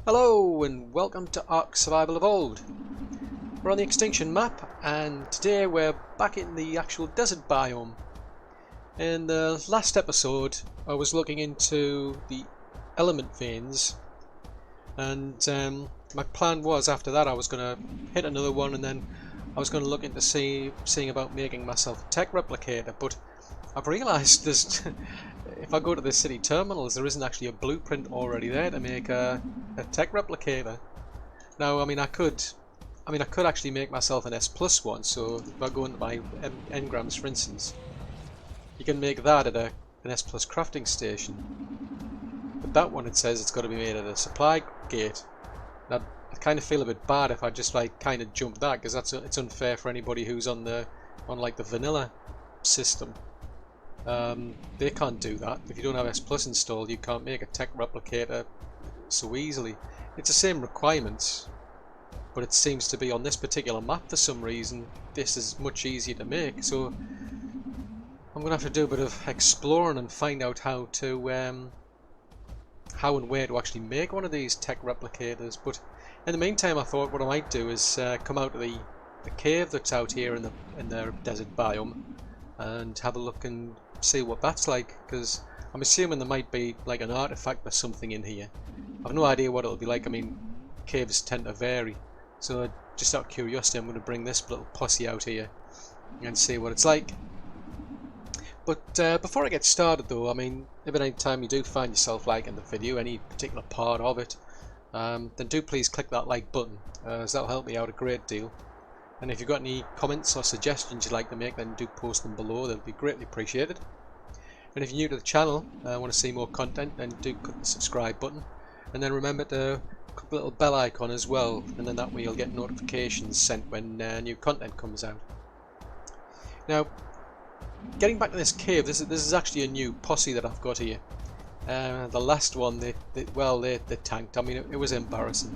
Hello and welcome to ARK Survival Evolved. We're on the Extinction map and today we're back in the actual desert biome. In the last episode I was looking into the element veins and my plan was after that I was going to hit another one and then I was going to look into seeing about making myself a tech replicator, but I've realised there's if I go to the city terminals there isn't actually a blueprint already there to make a tech replicator. Now I mean I could actually make myself an S plus one, so if I go into my engrams for instance, you can make that at an S plus crafting station. But that one, it says it's got to be made at a supply gate. Now, I kind of feel a bit bad if I just like kind of jump that, because it's unfair for anybody who's on like the vanilla system. They can't do that. If you don't have S plus installed, you can't make a tech replicator so easily. It's the same requirements, but it seems to be on this particular map for some reason this is much easier to make. So I'm gonna have to do a bit of exploring and find out how and where to actually make one of these tech replicators. But in the meantime, I thought what I might do is come out to the cave that's out here in the desert biome and have a look and see what that's like, because I'm assuming there might be like an artifact or something in here. I've no idea what it'll be like. I mean, caves tend to vary, so just out of curiosity I'm going to bring this little posse out here and see what it's like. But before I get started though, I mean, if at any time you do find yourself liking the video, any particular part of it, then do please click that like button, as that'll help me out a great deal. And if you've got any comments or suggestions you'd like to make, then do post them below, they'll be greatly appreciated. And if you're new to the channel and want to see more content, then do click the subscribe button. And then remember to click the little bell icon as well, and then that way you'll get notifications sent when new content comes out. Now, getting back to this cave, this is actually a new posse that I've got here. The last one, they tanked. I mean, it was embarrassing.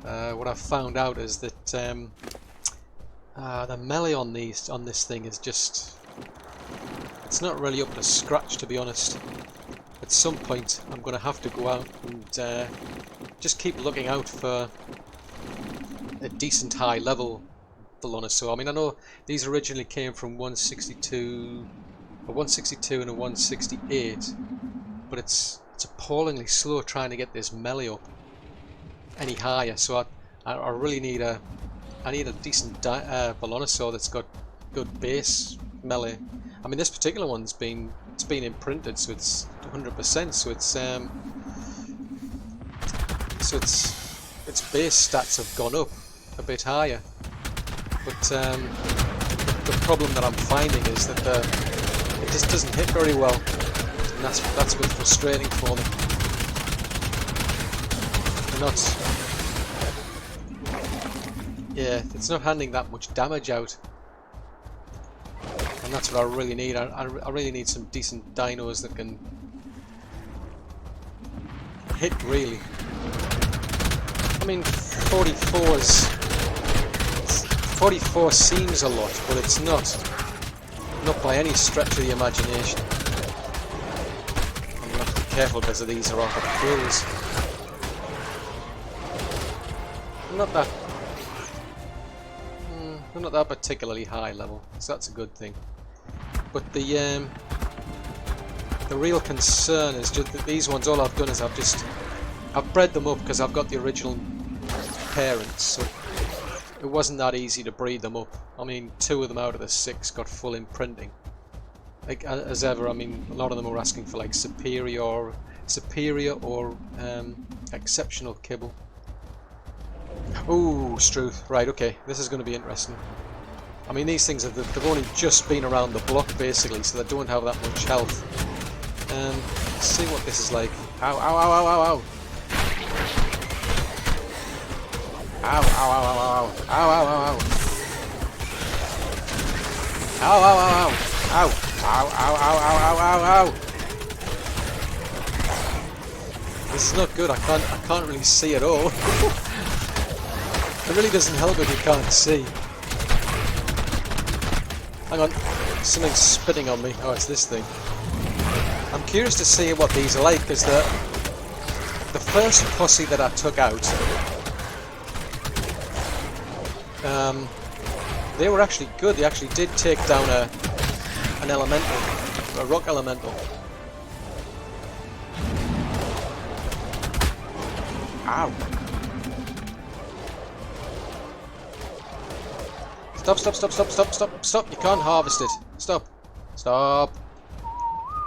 What I've found out is that the melee on this thing is just, it's not really up to scratch, to be honest. At some point I'm going to have to go out and just keep looking out for a decent high level Velonosaur. I mean, I know these originally came from 162 and a 168, but it's appallingly slow trying to get this melee up any higher. So I really need a decent Velonosaur that's got good base melee. I mean, this particular one's been imprinted, so it's 100%. So its base stats have gone up a bit higher. But the problem that I'm finding is that it just doesn't hit very well, and that's a bit frustrating for me. It's not handing that much damage out, and that's what I really need. I really need some decent dinos that can hit really. I mean, 44 seems a lot, but it's not by any stretch of the imagination. I'm gonna have to be careful because of these are off at quills. They're not that particularly high level, so that's a good thing. But the real concern is just that these ones, all I've done is I've bred them up because I've got the original parents, so it wasn't that easy to breed them up. I mean, 2 of them out of the 6 got full imprinting. Like as ever, I mean, a lot of them were asking for like superior or exceptional kibble. Ooh, Struth. Right, okay, this is going to be interesting. I mean, these things they've only just been around the block basically, so they don't have that much health. Let's see what this is like. Ow! Ow! Ow! Ow! Ow! Ow! Ow, ow, ow, ow, ow, ow, ow, ow, ow, ow, ow, ow, ow, ow, ow, ow, ow, ow, ow. This is not good. I can't really see at all. It really doesn't help if you can't see. Hang on, something's spitting on me. Oh, it's this thing. I'm curious to see what these are like, because the first posse that I took out, they were actually good. They actually did take down an elemental, a rock elemental. Ow! Stop, stop, stop, stop, stop, stop, stop! You can't harvest it. Stop. Stop.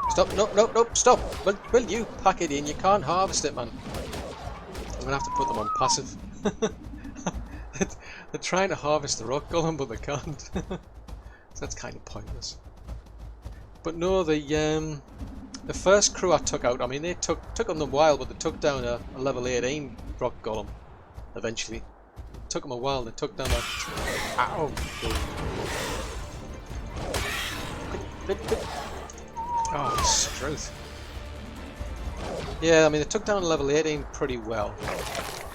Stop, nope, nope, nope, stop! Will you pack it in? You can't harvest it, man. I'm gonna have to put them on passive. They're trying to harvest the rock golem, but they can't. So that's kind of pointless. But no, the first crew I took out, I mean, they took them a while, but they took down a level 18 rock golem eventually. It took them a while. They took down that. Ow! Oh, Struth. Yeah, I mean, they took down level 18 pretty well.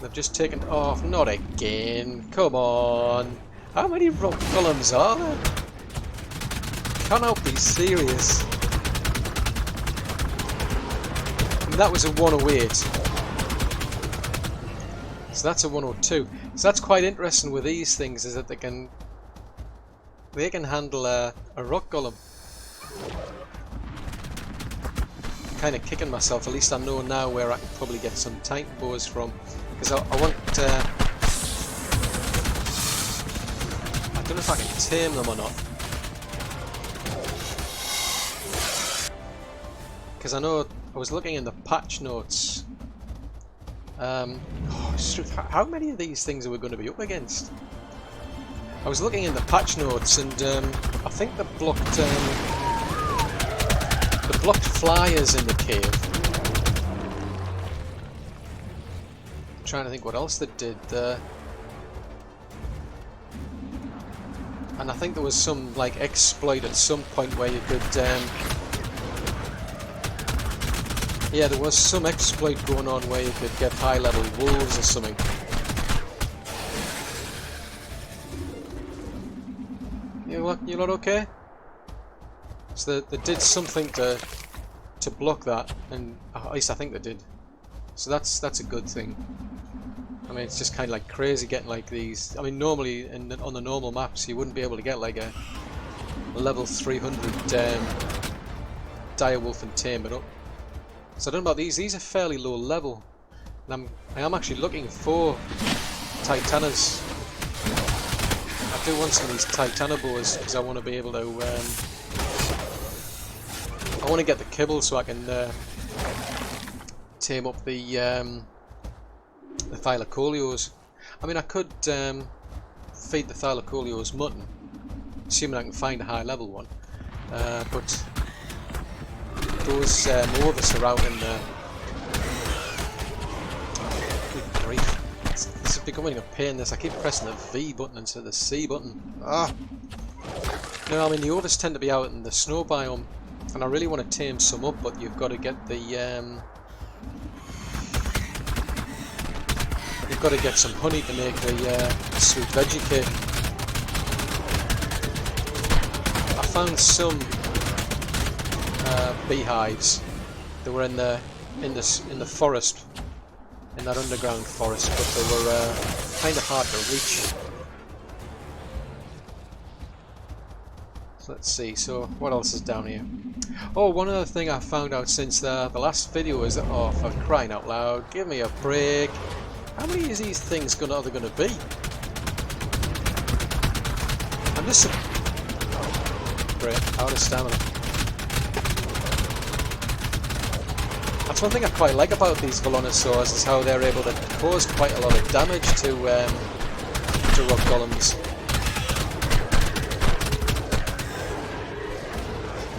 They've just taken off. Not again. Come on. How many rock golems are there? Cannot be serious. And that was a 108. So that's a 102. So that's quite interesting with these things, is that they can handle a rock golem. Kind of kicking myself. At least I know now where I can probably get some titan bows from, because I want. I don't know if I can tame them or not, because I know I was looking in the patch notes. How many of these things are we going to be up against? I was looking in the patch notes, and I think they blocked flyers in the cave. I'm trying to think what else they did there. And I think there was some like exploit at some point where you could yeah, there was some exploit going on where you could get high level wolves or something. You lot okay? So they did something to block that, and at least I think they did. So that's a good thing. I mean, it's just kind of like crazy getting like these. I mean, normally on the normal maps you wouldn't be able to get like a level 300 direwolf and tame it up. So I don't know about these. These are fairly low level, and I am actually looking for Titanas. I do want some of these Titana bows because I want to be able to. I want to get the kibble so I can tame up the Thylacolios. I mean, I could feed the Thylacolios mutton, assuming I can find a high level one. But those Morvis are out in the. Good grief! This is becoming a pain. I keep pressing the V button instead of the C button. Ah! No, I mean the Ovis tend to be out in the snow biome. And I really want to tame some up, but you've got to get the you've got to get some honey to make the sweet veggie cake. I found some beehives that were in the forest, in that underground forest, but they were kind of hard to reach. So let's see. So what else is down here? Oh, one other thing I found out since the last video is that, oh, for crying out loud, give me a break. How many of these things are there going to be? I'm just... Oh, great, out of stamina. That's one thing I quite like about these Velonosaurs, is how they're able to cause quite a lot of damage to rock golems.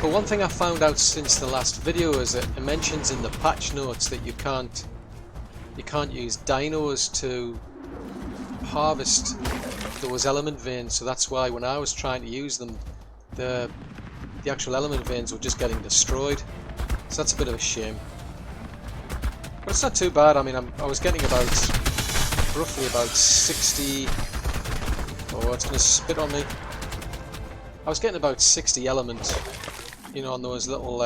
But one thing I found out since the last video is that it mentions in the patch notes that you can't use dinos to harvest those element veins. So that's why when I was trying to use them, the actual element veins were just getting destroyed. So that's a bit of a shame. But it's not too bad. I mean, I was getting roughly about 60. Oh, it's going to spit on me. I was getting about 60 elements. You know, on those little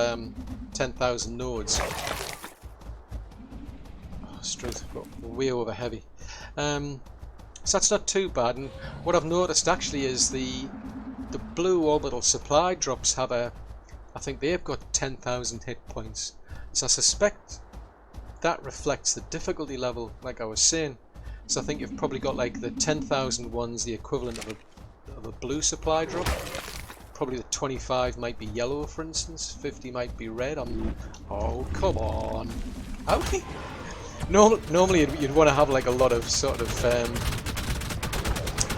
10,000 nodes. strength way over heavy. So that's not too bad. And what I've noticed actually is the blue orbital supply drops have I think they've got 10,000 hit points. So I suspect that reflects the difficulty level, like I was saying. So I think you've probably got like the 10,000 ones, the equivalent of a blue supply drop. Probably the 25 might be yellow, for instance. 50 might be red. Oh, come on. Okay. Normally you'd want to have like a lot of sort of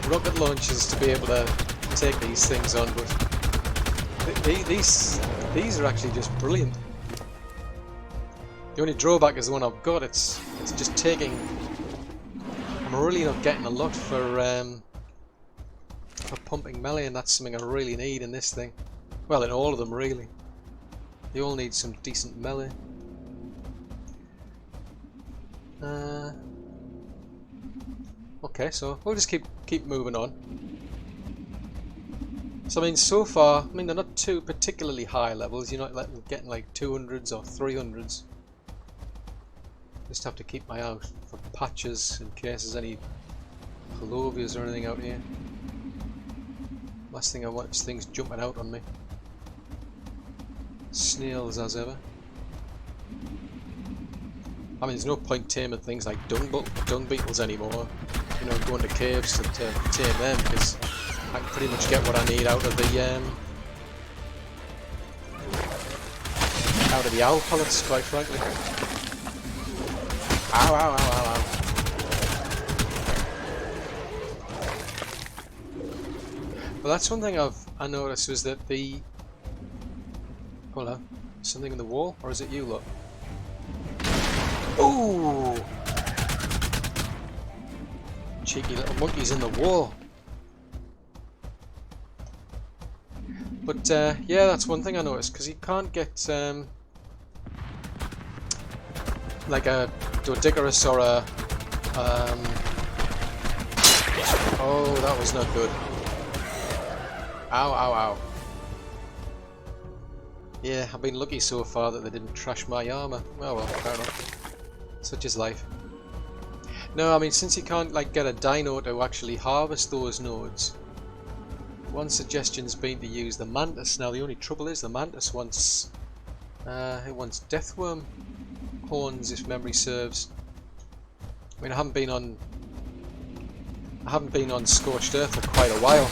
rocket launchers to be able to take these things on, but these are actually just brilliant. The only drawback is the one I've got. It's just taking. I'm really not getting a lot for pumping melee, and that's something I really need in this thing. Well, in all of them really. They all need some decent melee. Okay, so we'll just keep moving on. So I mean, so far, I mean they're not too particularly high levels. You're not getting like 200s or 300s. Just have to keep my eye out for patches in case there's any Palovias or anything out here. Last thing I want is things jumping out on me. Snails as ever. I mean, there's no point taming things like dung beetles anymore. You know, going to caves to tame them, because I can pretty much get what I need out of the owl pellets, quite frankly. Ow, ow, ow, ow, ow. Well, that's one thing I noticed, was that the... Hold on. Something in the wall? Or is it you lot? Ooh! Cheeky little monkeys in the wall. But yeah, that's one thing I noticed, because you can't get like a Dodicarus or a oh, that was not good. Ow, ow, ow. Yeah, I've been lucky so far that they didn't trash my armor. Oh well, fair enough. Such is life. No, I mean, since you can't like get a dino to actually harvest those nodes, one suggestion's been to use the mantis. Now the only trouble is the mantis wants it wants deathworm horns, if memory serves. I mean, I haven't been on Scorched Earth for quite a while.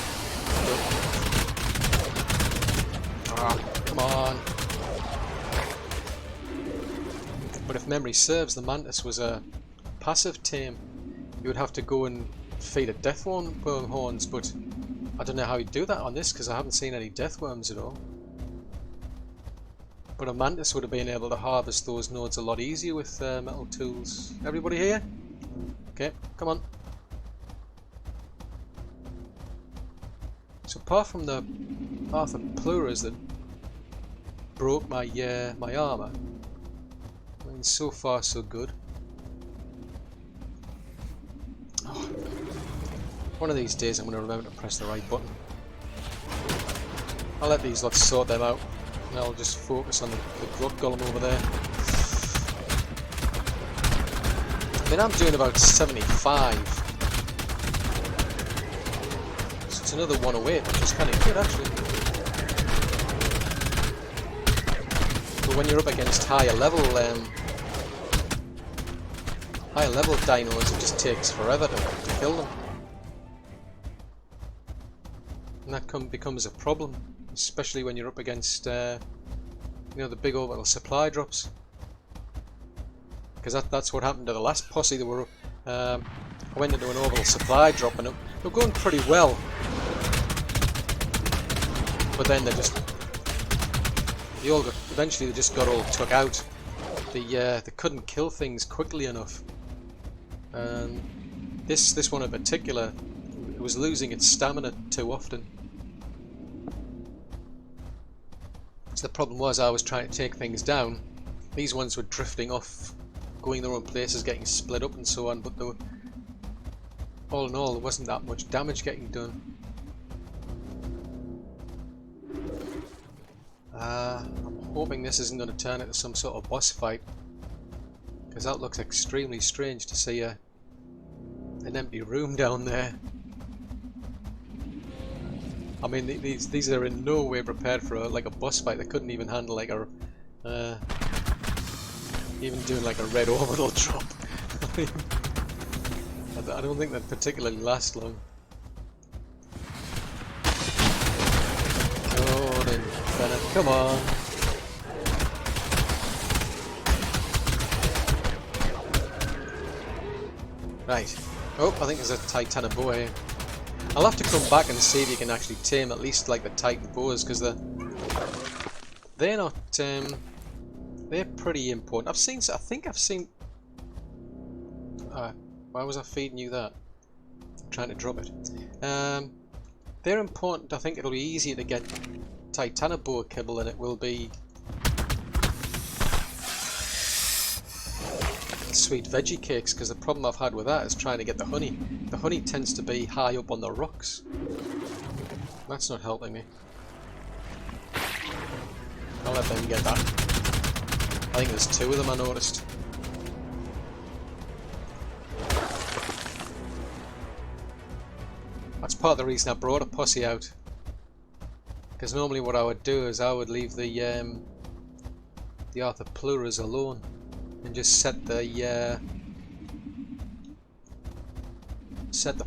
Ah, come on. But if memory serves, the mantis was a passive tame. You would have to go and feed it deathworm horns, but I don't know how you do that on this, because I haven't seen any deathworms at all. But a mantis would have been able to harvest those nodes a lot easier with metal tools. Everybody here? Okay, come on. So apart from the pleuras that broke my my armor, I mean, so far so good. Oh. One of these days I'm going to remember to press the right button. I'll let these lots sort them out, and I'll just focus on the grub golem over there. I mean, I'm doing about 75. So it's another 108, which is kind of good actually. But when you're up against higher level dinos, it just takes forever to kill them. And that becomes a problem, especially when you're up against you know, the big orbital supply drops. Because that's what happened to the last posse that were up. I went into an orbital supply drop and they were going pretty well. But then eventually they just got all took out. They couldn't kill things quickly enough. This one in particular, it was losing its stamina too often. So the problem was, I was trying to take things down. These ones were drifting off, going their own places, getting split up and so on, but they were, all in all, there wasn't that much damage getting done. I'm hoping this isn't going to turn into some sort of boss fight, Because that looks extremely strange to see an empty room down there. I mean, these are in no way prepared for like a boss fight. They couldn't even handle like a even doing like a red orbital drop. I don't think that particularly lasts long. Go on in, Bennett, come on. Right. Oh, I think there's a Titan boa here. I'll have to come back and see if you can actually tame at least like the Titan boas, because they're not they're pretty important. I think I've seen. Why was I feeding you that? I'm trying to drop it. They're important. I think it'll be easier to get Titanoboa kibble than it will be sweet veggie cakes, because the problem I've had with that is trying to get the honey. The honey tends to be high up on the rocks. That's not helping me. I'll let them get that. I think there's two of them I noticed. That's part of the reason I brought a posse out. Because normally what I would do is I would leave the Arthropluras alone and just set the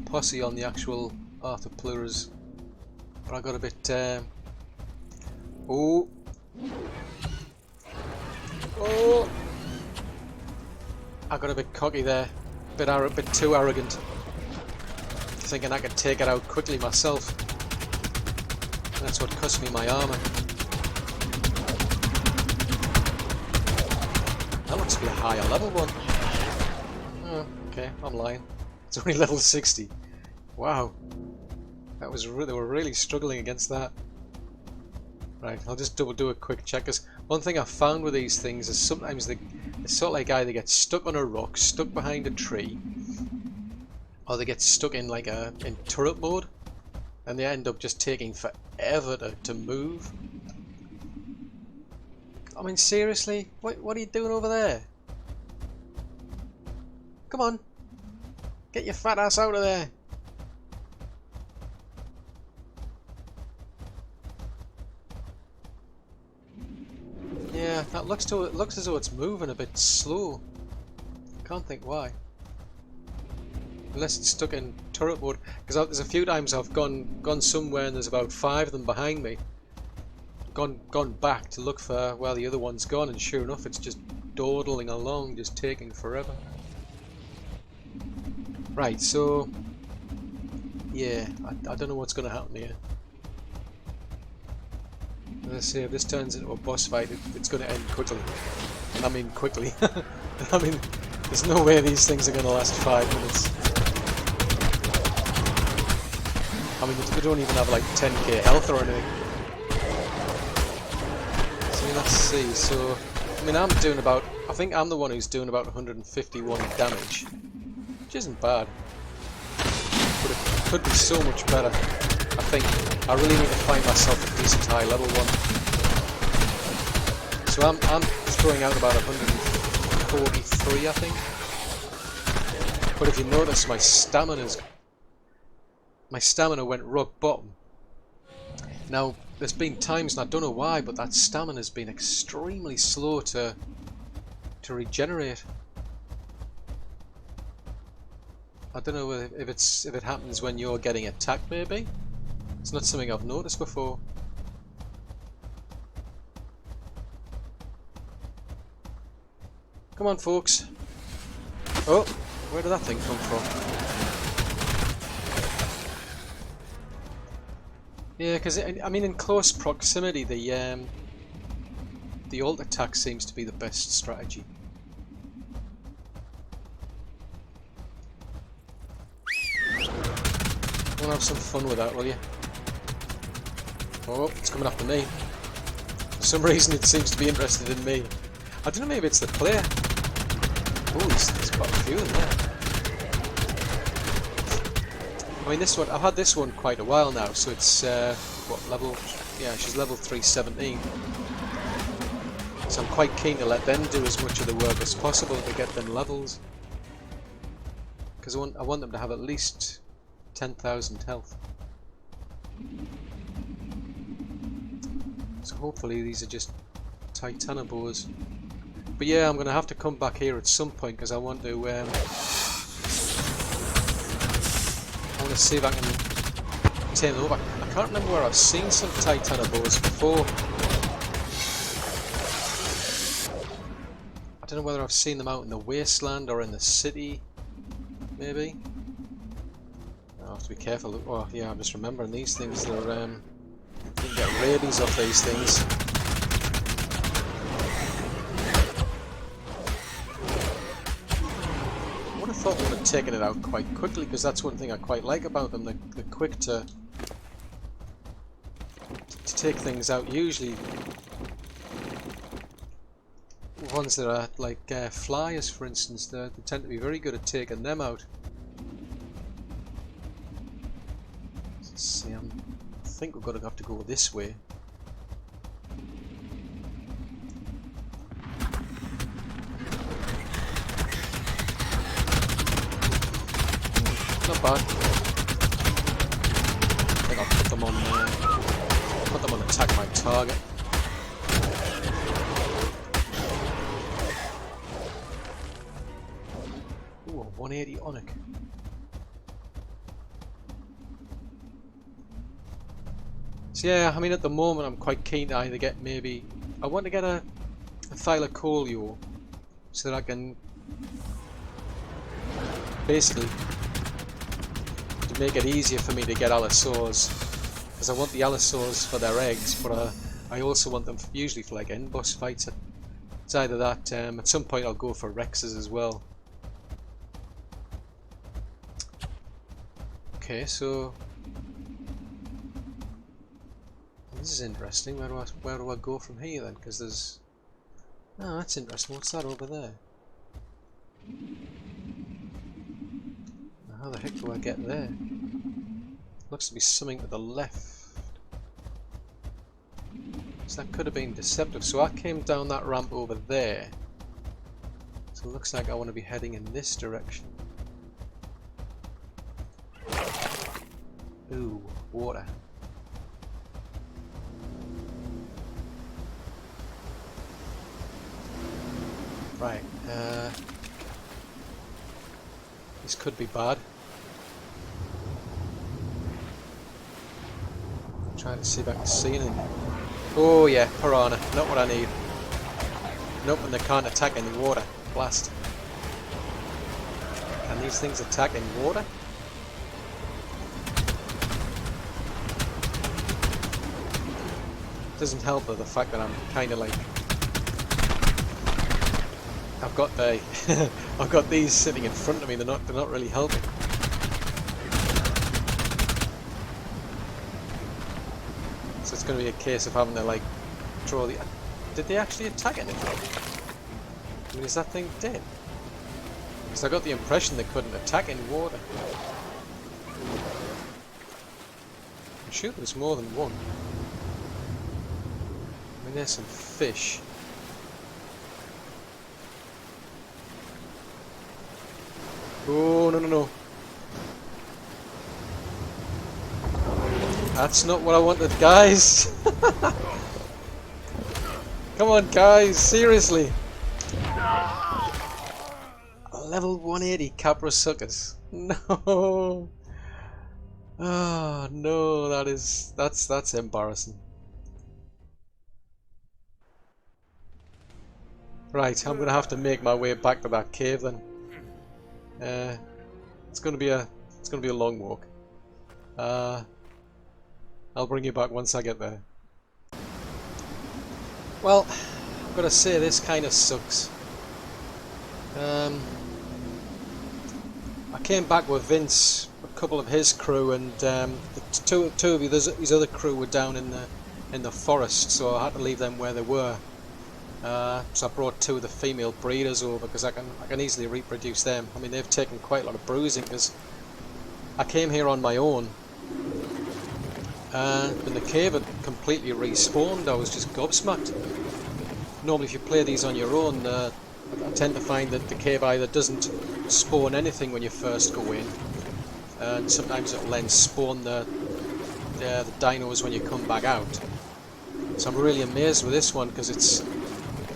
posse on the actual Arthropluras. But I got a bit oh, I got a bit cocky there, a bit too arrogant, thinking I could take it out quickly myself. That's what cost me my armor. That looks to be a higher level one. Oh, okay, I'm lying. It's only level 60. Wow, that was they were really struggling against that. Right, I'll just do a quick check. Cause one thing I've found with these things is sometimes it's sort of like either get stuck on a rock, stuck behind a tree, or they get stuck in like in turret mode, and they end up just taking forever to move. I mean, seriously, what are you doing over there? Come on, get your fat ass out of there. Yeah, that looks as though it's moving a bit slow. Can't think why. Unless it's stuck in turret mode. Because there's a few times I've gone somewhere and there's about 5 of them behind me. Gone back to look for where the other one's gone, and sure enough, it's just dawdling along, just taking forever. Right, so yeah, I don't know what's going to happen here. Let's see, if this turns into a boss fight, it's going to end quickly. I mean quickly. I mean, there's no way these things are going to last 5 minutes. I mean, they don't even have like 10k health or anything. So let's see, so, I mean, I think I'm the one who's doing about 151 damage. Which isn't bad. But it could be so much better. I think I really need to find myself a decent high level one. So I'm throwing out about 143, I think. But if you notice, my stamina went rock bottom. Now there's been times, and I don't know why, but that stamina's been extremely slow to regenerate. I don't know if it happens when you're getting attacked, maybe. It's not something I've noticed before. Come on, folks. Oh, where did that thing come from? Yeah, because I mean, in close proximity, the ult attack seems to be the best strategy. Wanna have some fun with that, will you? Oh, it's coming after me. For some reason it seems to be interested in me. I don't know, maybe it's the player. Oh, there's quite a few in there. I mean, this one, I've had this one quite a while now, so it's, what, level, yeah, she's level 317. So So I'm quite keen to let them do as much of the work as possible to get them levels. Because I want them to have at least 10,000 health. So hopefully these are just Titanobores. But yeah, I'm going to have to come back here at some point because I want to see if I can turn them over. I can't remember where I've seen some Titanobores before. I don't know whether I've seen them out in the wasteland or in the city, maybe. I have to be careful. Oh yeah, I'm just remembering these things. They're you can get rabies off these things. I would have thought they would have taken it out quite quickly, because that's one thing I quite like about them. They're quick to take things out. Usually, ones that are like flyers, for instance, they tend to be very good at taking them out. Let's see, I think we're going to have to go this way. Not bad. I think I'll put them on attack my target. Ooh, a 180 Onyx. So yeah, I mean at the moment I'm quite keen to either get maybe... I want to get a Thylacoleo so that I can basically to make it easier for me to get allosaurs, because I want the allosaurs for their eggs, but I also want them usually for like end boss fights. It's either that, at some point I'll go for Rexes as well. Okay, so this is interesting. Where do I go from here then? Because there's... Oh, that's interesting. What's that over there? Now, how the heck do I get there? Looks to be something to the left. So that could have been deceptive. So I came down that ramp over there. So it looks like I want to be heading in this direction. Ooh, water. Right, this could be bad. I'm trying to see if I can see anything. Oh yeah, piranha, not what I need. Nope, and they can't attack in water. Blast. Can these things attack in water? Doesn't help though the fact that I'm kind of like... I've got I've got these sitting in front of me. They're not really helping. So it's going to be a case of having to like draw the. Did they actually attack anything? I mean, is that thing dead? Because I got the impression they couldn't attack in water. I'm sure there's more than one. I mean, there's some fish. Oh, no. That's not what I wanted, guys. Come on, guys, seriously. Level 180 Capra Suckers. No. Oh, no, that's embarrassing. Right, I'm gonna have to make my way back to that cave then. It's gonna be a long walk. I'll bring you back once I get there. Well, I've got to say this kind of sucks. I came back with Vince, a couple of his crew, and the two of his other crew were down in the forest, so I had to leave them where they were. So I brought two of the female breeders over because I can easily reproduce them. I mean, they've taken quite a lot of bruising because I came here on my own, and when the cave had completely respawned, I was just gobsmacked. normally if you play these on your own, I tend to find that the cave either doesn't spawn anything when you first go in, and sometimes it'll then spawn the dinos when you come back out. So I'm really amazed with this one because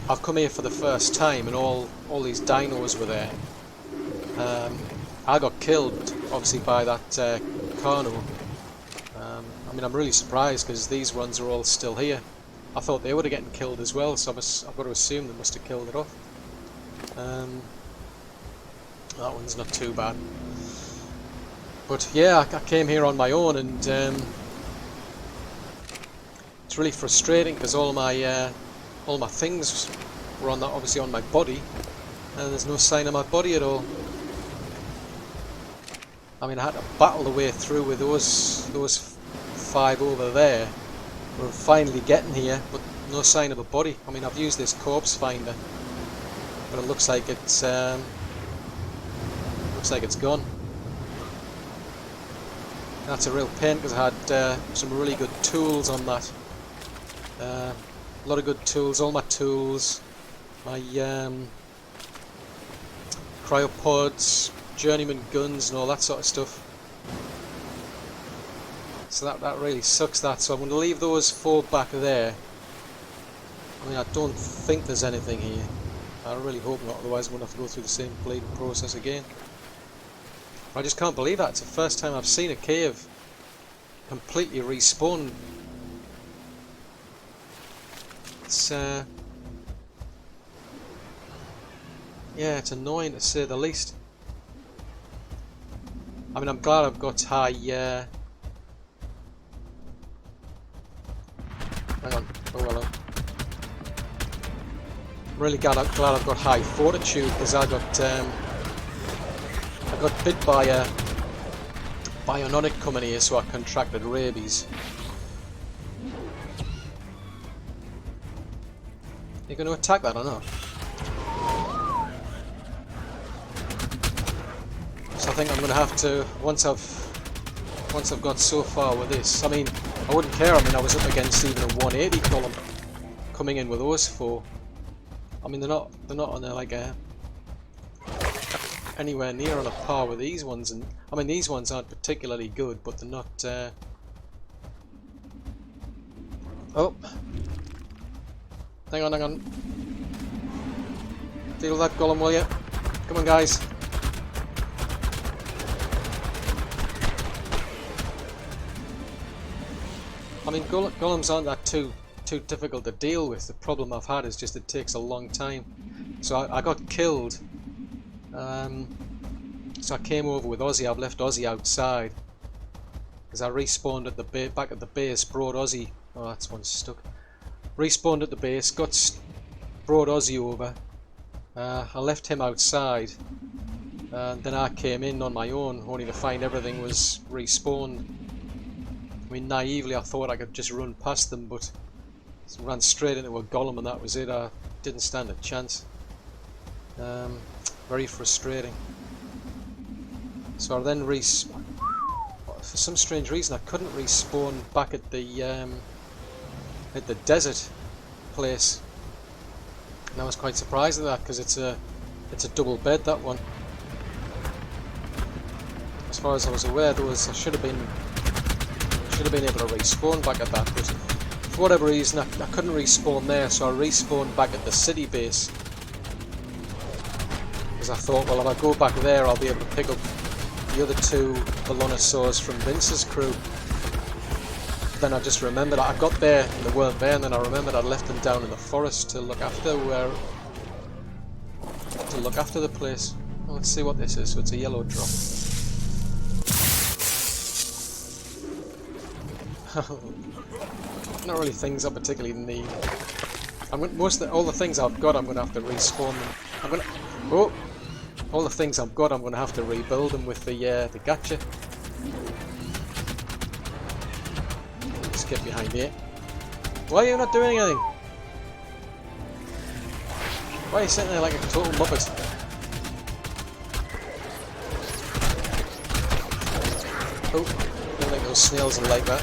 I've come here for the first time and all these dinos were there. I got killed obviously by that Carno. I mean, I'm really surprised because these ones are all still here. I thought they would have gotten killed as well, so I've got to assume they must have killed it off. That one's not too bad. But yeah, I came here on my own, and it's really frustrating because all my things were obviously on my body, and there's no sign of my body at all. I mean, I had to battle the way through with those 5 over there. We're finally getting here, but no sign of a body. I mean, I've used this corpse finder, but it looks like it's gone. That's a real pain because I had some really good tools on that. A lot of good tools, all my tools, my cryopods, journeyman guns and all that sort of stuff. So that really sucks that, so I'm going to leave those 4 back there. I mean, I don't think there's anything here. I really hope not, otherwise I'm going to have to go through the same bleeding process again. I just can't believe that. It's the first time I've seen a cave completely respawn. It's yeah, it's annoying to say the least. I mean, I'm glad I've got high hang on, oh hello. I'm really glad I've got high fortitude because I got bit by a bionic coming here, so I contracted rabies. You going to attack that or not? So I think I'm going to have to, once I've got so far with this. I mean, I wouldn't care. I mean, I was up against even a 180 column coming in with those 4. I mean, they're not on a, like a anywhere near on a par with these ones, and I mean these ones aren't particularly good, but they're not. Oh, hang on. Deal with that golem, will you? Come on, guys. I mean, golems aren't that too difficult to deal with. The problem I've had is just it takes a long time. So I got killed. So I came over with Ozzy. I've left Ozzy outside because I respawned at the back at the base. Brought Ozzy. Oh, that's one stuck. Respawned at the base. Brought Ozzy over. I left him outside, and then I came in on my own, only to find everything was respawned. I mean, naively I thought I could just run past them, but ran straight into a golem, and that was it. I didn't stand a chance. Very frustrating. So I then for some strange reason I couldn't respawn back at the desert place, and I was quite surprised at that because it's a double bed, that one. As far as I was aware, I should have been able to respawn back at that, but for whatever reason I couldn't respawn there, so I respawned back at the city base. Because I thought, well, if I go back there I'll be able to pick up the other 2 Velonosaurs from Vince's crew. Then I just remembered I got there and they weren't there, and then I remembered I'd left them down in the forest to look after the place. Well, let's see what this is. So it's a yellow drop. Not really things I particularly need. All the things I've got, I'm going to have to respawn them. All the things I've got, I'm going to have to rebuild them with the gacha. Let's get behind here. Why are you not doing anything? Why are you sitting there like a total muppet? Oh, I don't think those snails are like that.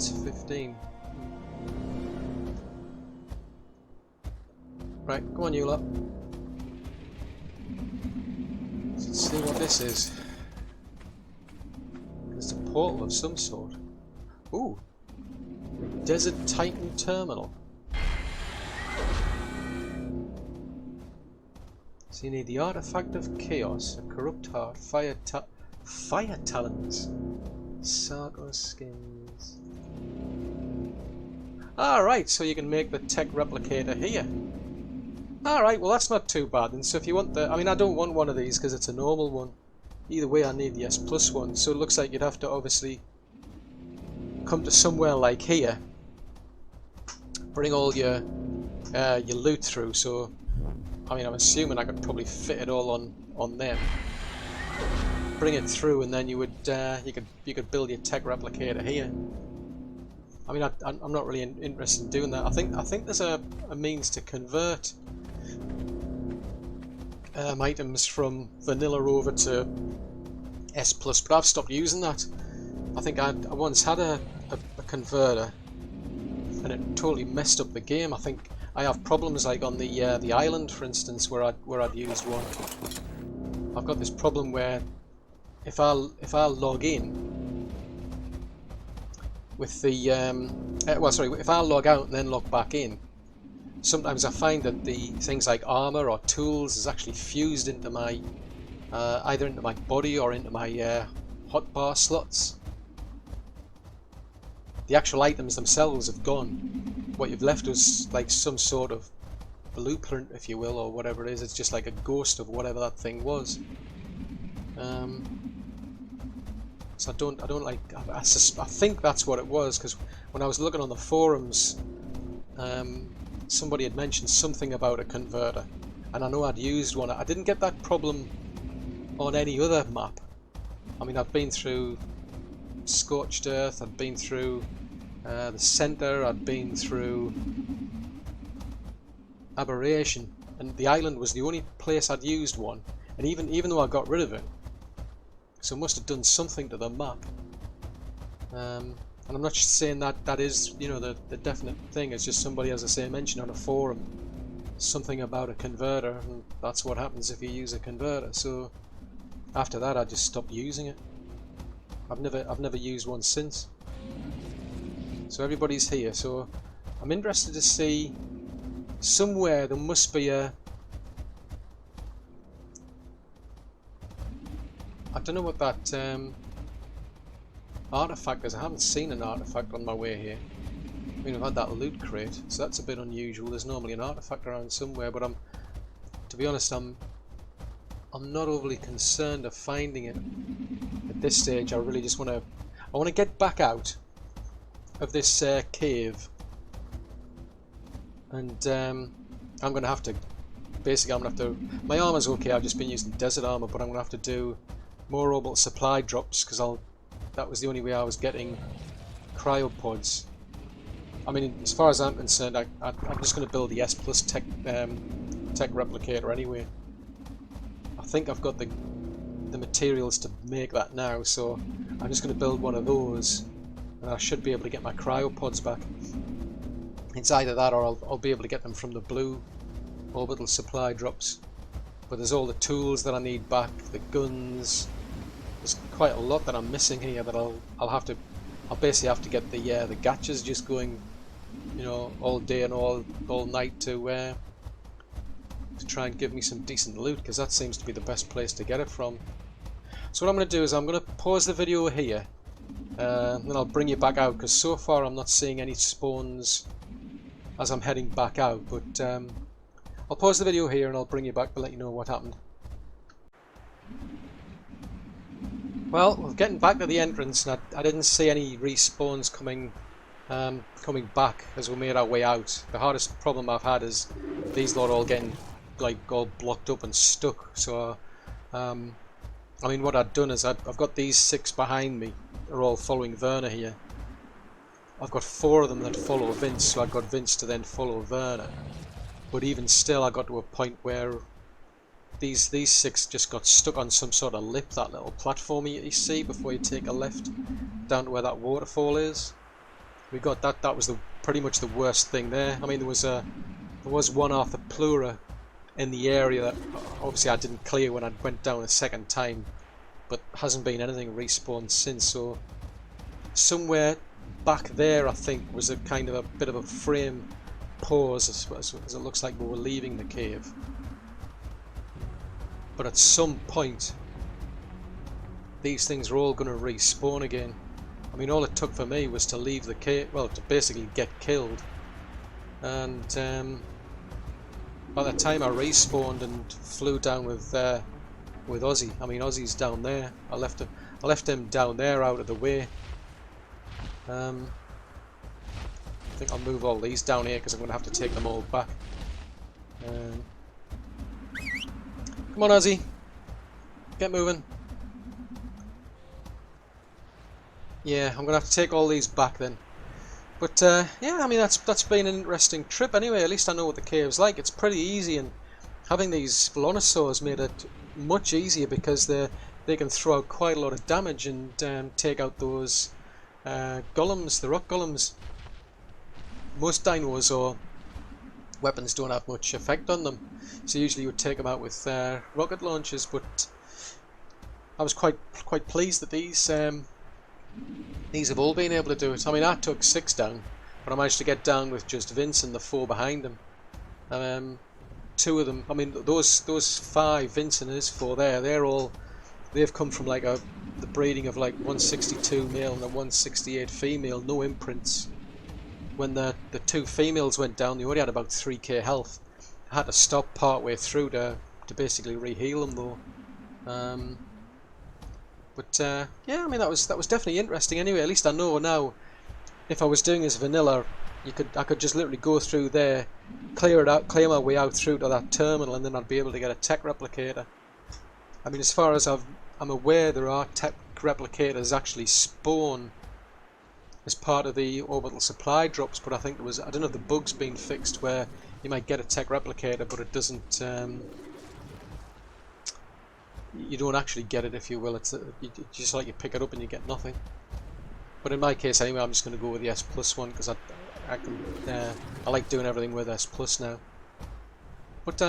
It's 15. Right, go on you lot. Let's see what this is. It's a portal of some sort. Ooh! Desert Titan Terminal. So you need the Artifact of Chaos, a Corrupt Heart, Fire Talons, Sargo Skins. Alright, so you can make the tech replicator here. Alright, well that's not too bad. And so if you want the... I mean, I don't want one of these because it's a normal one. Either way, I need the S Plus one. So it looks like you'd have to obviously come to somewhere like here. Bring all your loot through. So, I mean, I'm assuming I could probably fit it all on them. Bring it through, and then you would you could build your tech replicator here. I mean, I'm not really interested in doing that. I think there's a means to convert items from vanilla over to S Plus, but I've stopped using that. I think I once had a converter, and it totally messed up the game. I think I have problems like on the island, for instance, where I'd used one. I've got this problem where if I log in with the if I log out and then log back in, sometimes I find that the things like armor or tools is actually fused into my either into my body or into my hotbar slots. The actual items themselves have gone. What you've left is like some sort of blueprint, if you will, or whatever it is. It's just like a ghost of whatever that thing was. So I don't like. I think that's what it was, because when I was looking on the forums, somebody had mentioned something about a converter, and I know I'd used one. I didn't get that problem on any other map. I mean, I've been through Scorched Earth, I've been through the Center, I'd been through Aberration, and the island was the only place I'd used one. And even though I got rid of it, so it must have done something to the map. And I'm not just saying that is, you know, the definite thing. It's just somebody, as I say, mentioned on a forum something about a converter, and that's what happens if you use a converter. So after that, I just stopped using it. I've never used one since. So everybody's here. So I'm interested to see, somewhere there must be a... I don't know what that artifact is. I haven't seen an artifact on my way here. I mean, I've had that loot crate, so that's a bit unusual. There's normally an artifact around somewhere, but to be honest, I'm not overly concerned of finding it at this stage. I really just want to get back out of this cave, and I'm going to have to, basically I'm going to have to, my armor's okay, I've just been using desert armor, but I'm going to have to do more orbital supply drops, because that was the only way I was getting cryopods. I mean, as far as I'm concerned, I'm just going to build the S Plus tech replicator anyway. I think I've got the materials to make that now, so I'm just going to build one of those, and I should be able to get my cryopods back. It's either that, or I'll be able to get them from the blue orbital supply drops. But there's all the tools that I need back, the guns. There's quite a lot that I'm missing here that I'll basically have to get the gachas just going, you know, all day and all night to try and give me some decent loot, because that seems to be the best place to get it from. So what I'm going to do is I'm going to pause the video here, and then I'll bring you back out, because so far I'm not seeing any spawns as I'm heading back out. But I'll pause the video here and I'll bring you back to let you know what happened. Well, we're getting back to the entrance, and I didn't see any respawns coming back as we made our way out. The hardest problem I've had is these lot all getting like all blocked up and stuck. So I mean, what I'd done is I've got these 6 behind me. They're all following Werner here. I've got 4 of them that follow Vince, so I got Vince to then follow Werner. But even still, I got to a point where these 6 just got stuck on some sort of lip, that little platform you see before you take a left down to where that waterfall is. we got that. That was pretty much the worst thing there. I mean, there was one Arthur Plura in the area that obviously I didn't clear when I went down a second time, but hasn't been anything respawned since. So somewhere back there, I think, was a kind of a bit of a frame pause as it looks like we were leaving the cave. But at some point, these things are all going to respawn again. I mean, all it took for me was to leave the cave, well, to basically get killed. And by the time I respawned and flew down with Ozzy, I mean, Ozzy's down there. I left him down there out of the way. I think I'll move all these down here because I'm going to have to take them all back. Come on, Ozzy, get moving. Yeah, I'm going to have to take all these back then. But yeah, I mean, that's been an interesting trip anyway. At least I know what the cave's like. It's pretty easy, and having these Velonosaurs made it much easier because they can throw out quite a lot of damage and take out those golems, the rock golems. Most dinos or weapons don't have much effect on them, so usually you would take them out with rocket launchers. But I was quite pleased that these have all been able to do it. I mean, I took 6 down, but I managed to get down with just Vince and the 4 behind him. And 2 of them, I mean, those 5, Vince and his 4 there, they've come from like the breeding of like 162 male and a 168 female, no imprints. When the 2 females went down, they only had about 3k health. I had to stop part way through to basically re-heal them though. But yeah, I mean, that was definitely interesting anyway. At least I know now, if I was doing this vanilla, I could just literally go through there, clear it out, clear my way out through to that terminal, and then I'd be able to get a tech replicator. I mean, as far as I'm aware, there are tech replicators actually spawn as part of the orbital supply drops, but I think there was, I don't know if the bug's been fixed where you might get a tech replicator, but it doesn't. You don't actually get it, if you will. It's just like you pick it up and you get nothing. But in my case, anyway, I'm just going to go with the S Plus one because I like doing everything with S Plus now. But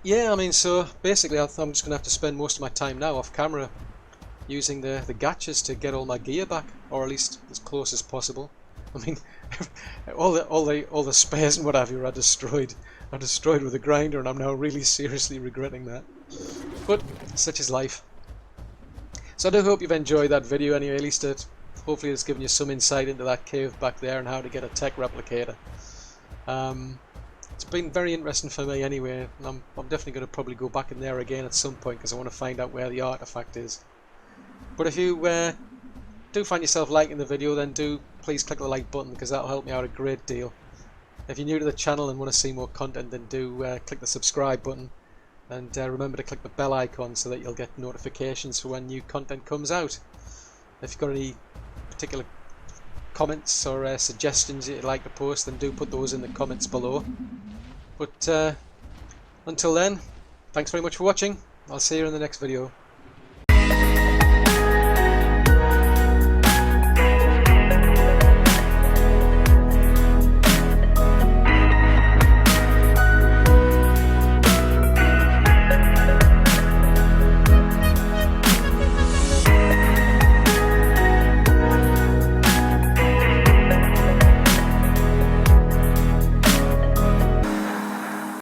yeah, I mean, so basically, I'm just going to have to spend most of my time now off camera using the gachas to get all my gear back, or at least as close as possible. I mean, all the spares and what have you are destroyed. I destroyed with a grinder, and I'm now really seriously regretting that. But such is life. So I do hope you've enjoyed that video anyway. At least hopefully it's given you some insight into that cave back there and how to get a tech replicator. It's been very interesting for me anyway. And I'm definitely going to probably go back in there again at some point because I want to find out where the artifact is. But if you do find yourself liking the video, then do please click the like button because that'll help me out a great deal. If you're new to the channel and want to see more content, then do click the subscribe button. And remember to click the bell icon so that you'll get notifications for when new content comes out. If you've got any particular comments or suggestions you'd like to post, then do put those in the comments below. But until then, thanks very much for watching. I'll see you in the next video.